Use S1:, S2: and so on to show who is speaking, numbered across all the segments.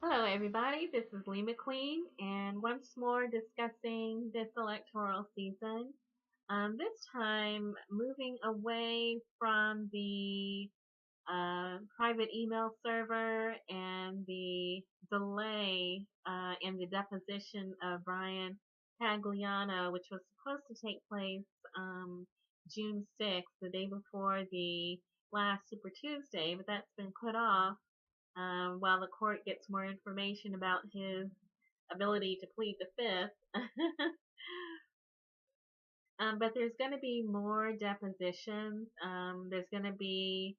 S1: Hello, everybody. This is Lee McQueen, and once more discussing this electoral season. This time, moving away from the private email server and the delay in the deposition of Brian Pagliano, which was supposed to take place June 6th, the day before the last Super Tuesday, but that's been put off while the court gets more information about his ability to plead the fifth. But there's going to be more depositions. There's going to be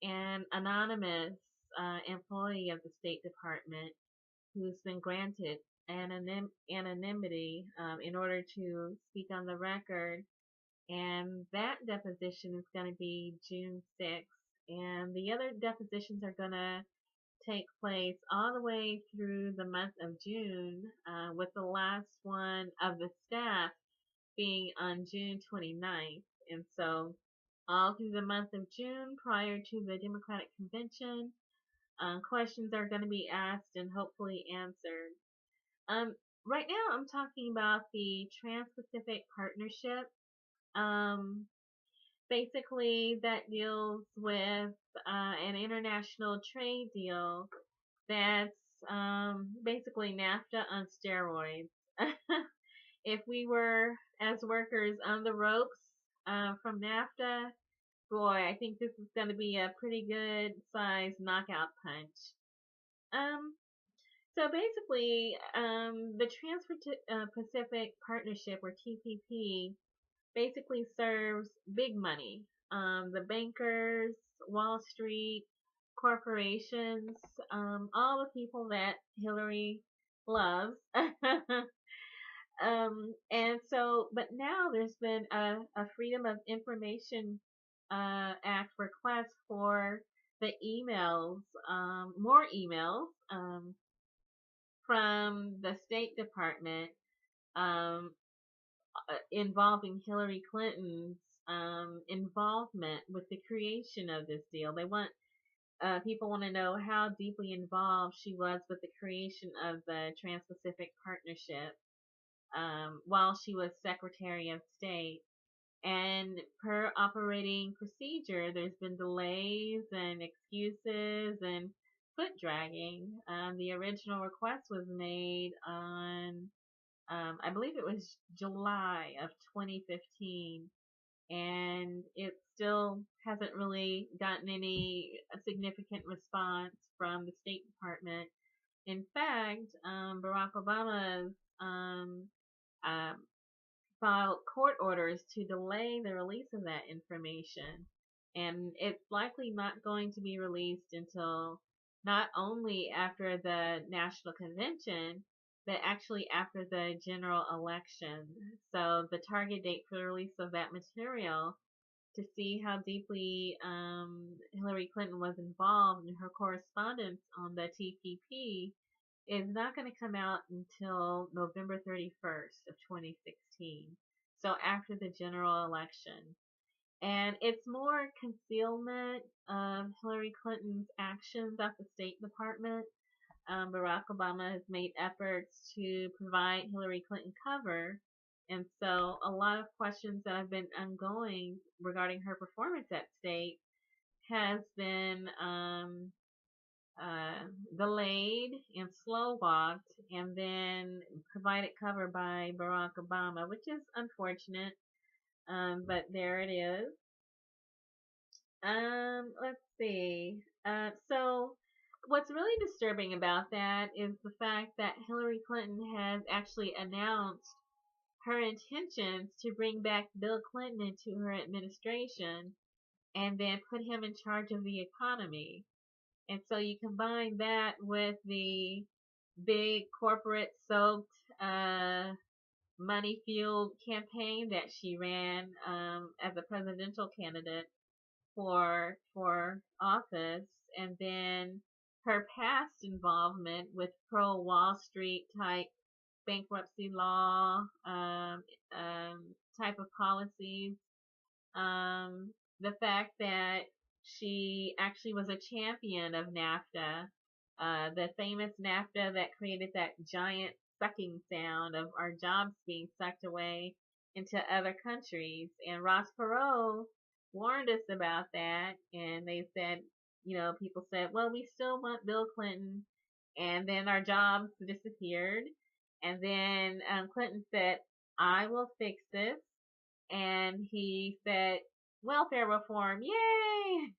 S1: an anonymous employee of the State Department who's been granted anonymity in order to speak on the record. And that deposition is going to be June 6th. And the other depositions are going to take place all the way through the month of June, with the last one of the staff being on June 29th. And so, all through the month of June, prior to the Democratic Convention, questions are going to be asked and hopefully answered. Right now, I'm talking about the Trans-Pacific Partnership. Um, Basically, that deals with an international trade deal that's basically NAFTA on steroids. If we were, as workers, on the ropes from NAFTA, boy, I think this is going to be a pretty good size knockout punch. Um, so basically, the Trans-Pacific Partnership, or TPP, basically serves big money. The bankers, Wall Street, corporations, all the people that Hillary loves. And so, but now there's been a Freedom of Information Act request for the emails, more emails from the State Department um, involving Hillary Clinton's involvement with the creation of this deal. They want people want to know how deeply involved she was with the creation of the Trans-Pacific Partnership while she was Secretary of State. And per operating procedure, there's been delays and excuses and foot dragging. The original request was made on, I believe it was July of 2015, and it still hasn't really gotten any significant response from the State Department. In fact, Barack Obama's um, filed court orders to delay the release of that information. And it's likely not going to be released until not only after the national convention, but actually after the general election. So the target date for the release of that material to see how deeply Hillary Clinton was involved in her correspondence on the TPP is not going to come out until November 31st of 2016. So after the general election. And it's more concealment of Hillary Clinton's actions at the State Department. Barack Obama has made efforts to provide Hillary Clinton cover. And so a lot of questions that have been ongoing regarding her performance at state has been delayed and slow walked and then provided cover by Barack Obama, which is unfortunate. But there it is. Let's see. So what's really disturbing about that is the fact that Hillary Clinton has actually announced her intentions to bring back Bill Clinton into her administration and then put him in charge of the economy. And so you combine that with the big corporate soaked money fueled campaign that she ran as a presidential candidate for office, and then her past involvement with pro Wall Street type bankruptcy law type of policies. The fact that she actually was a champion of NAFTA the famous NAFTA that created that giant sucking sound of our jobs being sucked away into other countries. And Ross Perot warned us about that, and they said, people said, well, we still want Bill Clinton, and then our jobs disappeared. And then Clinton said, I will fix this. And he said, welfare reform, yay!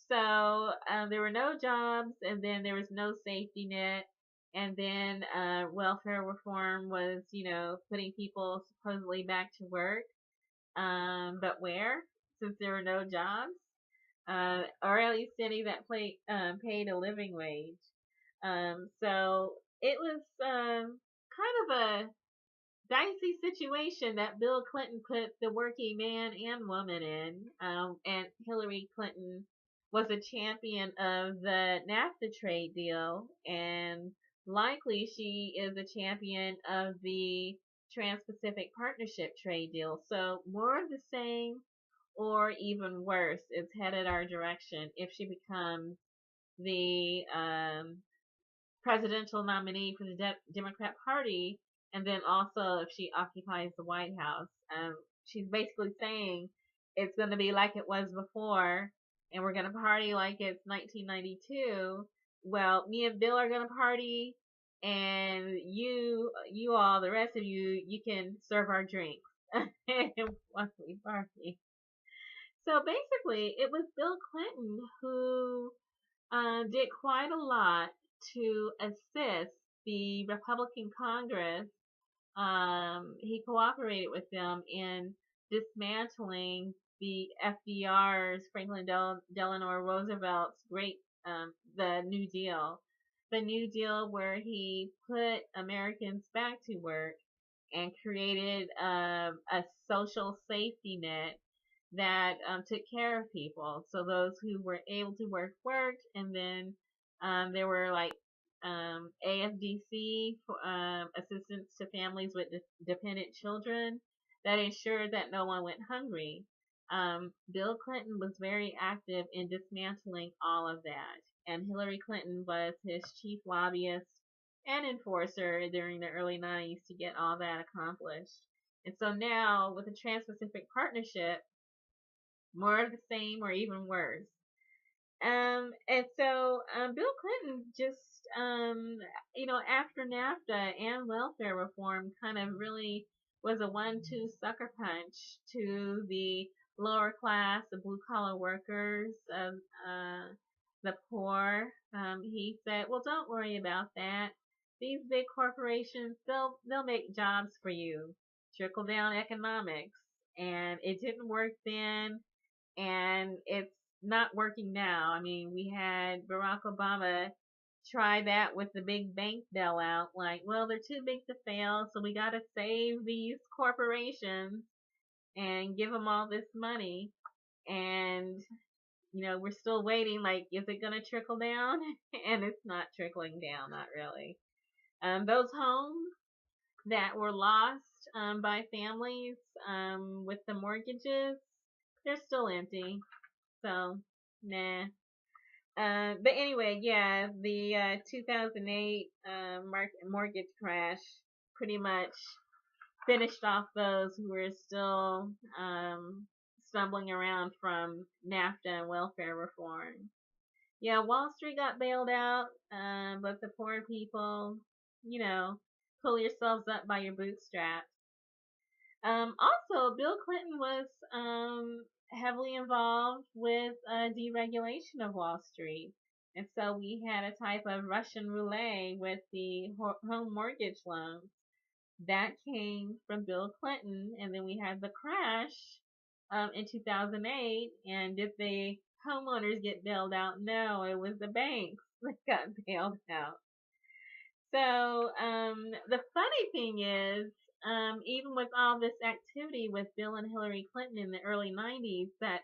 S1: So there were no jobs, and then there was no safety net. And then welfare reform was, putting people supposedly back to work. But where? Since there were no jobs, or at least any that paid a living wage. So it was kind of a dicey situation that Bill Clinton put the working man and woman in. And Hillary Clinton was a champion of the NAFTA trade deal, and likely she is a champion of the Transpacific Partnership trade deal. So more of the same, or even worse, is headed our direction if she becomes the presidential nominee for the Democrat Party, and then also if she occupies the White House. She's basically saying it's going to be like it was before, and we're going to party like it's 1992. Well, me and Bill are going to party, and you all, the rest of you can serve our drinks once we party. So basically, it was Bill Clinton who did quite a lot to assist the Republican Congress. He cooperated with them in dismantling the FDR's, Franklin Delano Roosevelt's the New Deal. The New Deal where he put Americans back to work and created a social safety net that took care of people. So those who were able to worked, and then there were like AFDC assistance to families with dependent children that ensured that no one went hungry. Bill Clinton was very active in dismantling all of that, and Hillary Clinton was his chief lobbyist and enforcer during the early 90s to get all that accomplished. And so now with the Trans-Pacific Partnership, more of the same or even worse. And so Bill Clinton just, after NAFTA and welfare reform, kind of really was a 1-2 sucker punch to the lower class, the blue collar workers, the poor. He said, well, don't worry about that. These big corporations, they'll make jobs for you. Trickle down economics. And it didn't work then, and it's not working now. I mean, we had Barack Obama try that with the big bank bailout. Like, well, they're too big to fail, so we got to save these corporations and give them all this money. And, we're still waiting. Like, is it going to trickle down? And it's not trickling down, not really. Those homes that were lost by families with the mortgages, they're still empty. So, nah. But anyway, yeah, the 2008 mortgage crash pretty much finished off those who were still stumbling around from NAFTA and welfare reform. Yeah, Wall Street got bailed out, but the poor people, pull yourselves up by your bootstraps. Also, Bill Clinton was heavily involved with deregulation of Wall Street. And so we had a type of Russian roulette with the home mortgage loans. That came from Bill Clinton. And then we had the crash in 2008. And did the homeowners get bailed out? No, it was the banks that got bailed out. So the funny thing is, even with all this activity with Bill and Hillary Clinton in the early 90s, that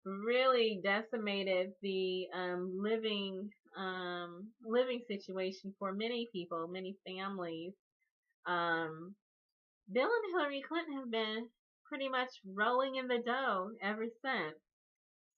S1: really decimated the living situation for many people, many families. Bill and Hillary Clinton have been pretty much rolling in the dough ever since.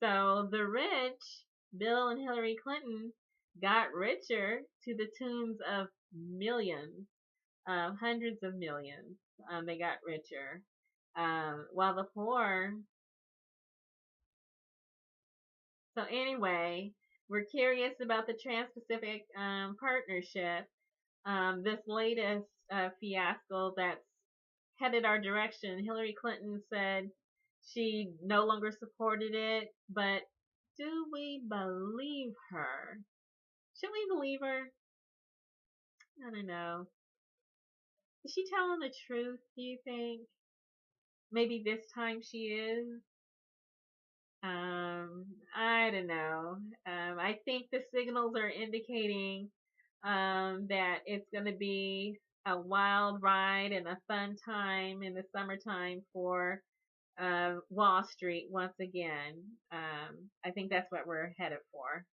S1: So the rich, Bill and Hillary Clinton, got richer to the tunes of millions, hundreds of millions. They got richer, while the poor. So anyway, we're curious about the Trans-Pacific Partnership. This latest fiasco that's headed our direction. Hillary Clinton said she no longer supported it, but do we believe her? Should we believe her? I don't know. Is she telling the truth, do you think? Maybe this time she is. I don't know. I think the signals are indicating that it's going to be a wild ride and a fun time in the summertime for Wall Street once again. I think that's what we're headed for.